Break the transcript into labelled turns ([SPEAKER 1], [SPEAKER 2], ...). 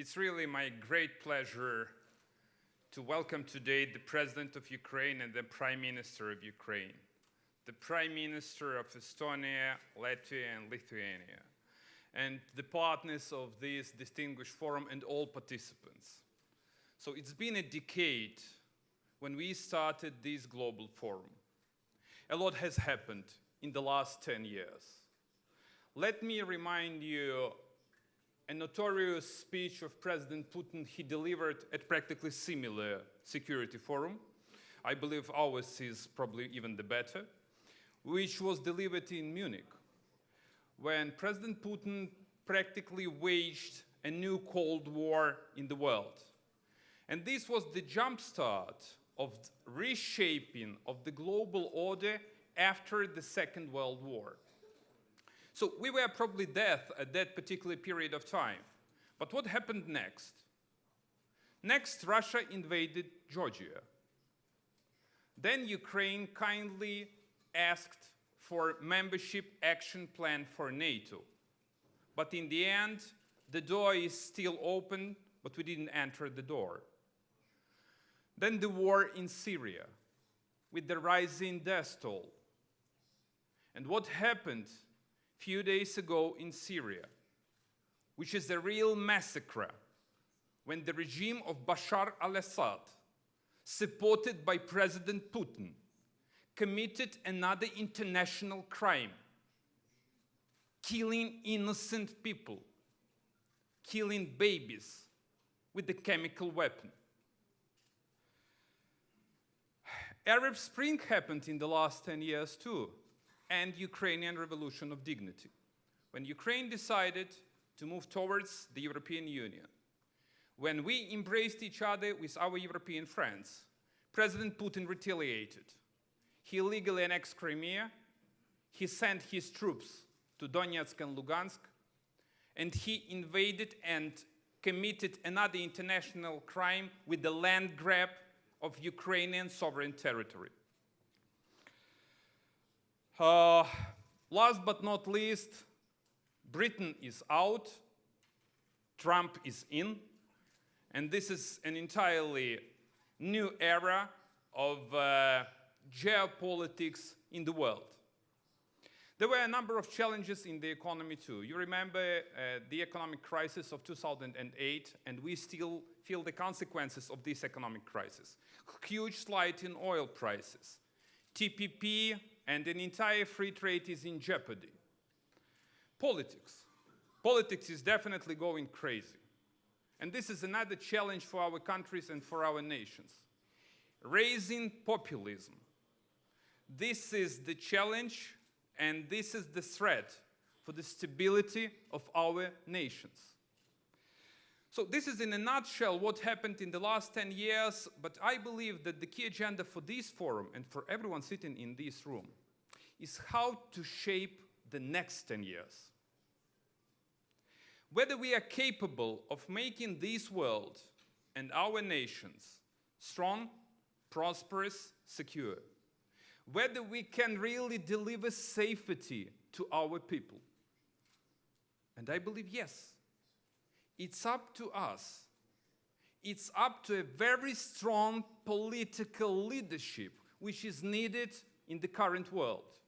[SPEAKER 1] It's really my great pleasure to welcome today the President of Ukraine and the Prime Minister of Ukraine, the Prime Minister of Estonia, Latvia, and Lithuania, and the partners of this distinguished forum and all participants. So it's been a decade when we started this global forum. A lot has happened in the last 10 years. Let me remind you a notorious speech of President Putin he delivered at practically similar security forum. I believe ours is probably even the better, which was delivered in Munich, when President Putin practically waged a new Cold War in the world. And this was the jumpstart of reshaping of the global order after the Second World War. So we were probably dead at that particular period of time. But what happened next? Next, Russia invaded Georgia. Then Ukraine kindly asked for membership action plan for NATO. But in the end, the door is still open, but we didn't enter the door. Then the war in Syria, with the rising death toll. And what happened few days ago in Syria, which is a real massacre, when the regime of Bashar al-Assad, supported by President Putin, committed another international crime, killing innocent people, killing babies with a chemical weapon. Arab Spring happened in the last 10 years too, and Ukrainian Revolution of Dignity, when Ukraine decided to move towards the European Union. When we embraced each other with our European friends, President Putin retaliated. He illegally annexed Crimea, he sent his troops to Donetsk and Lugansk, and he invaded and committed another international crime with the land grab of Ukrainian sovereign territory. Last but not least, Britain is out, Trump is in, and this is an entirely new era of geopolitics in the world. There were a number of challenges in the economy too. You remember the economic crisis of 2008, and we still feel the consequences of this economic crisis. Huge slide in oil prices, TPP, and an entire free trade is in jeopardy. Politics. Politics is definitely going crazy. And this is another challenge for our countries and for our nations. Raising populism. This is the challenge, and this is the threat for the stability of our nations. So this is in a nutshell what happened in the last 10 years, but I believe that the key agenda for this forum and for everyone sitting in this room is how to shape the next 10 years. Whether we are capable of making this world and our nations strong, prosperous, secure. Whether we can really deliver safety to our people. And I believe yes. It's up to us. It's up to a very strong political leadership which is needed in the current world.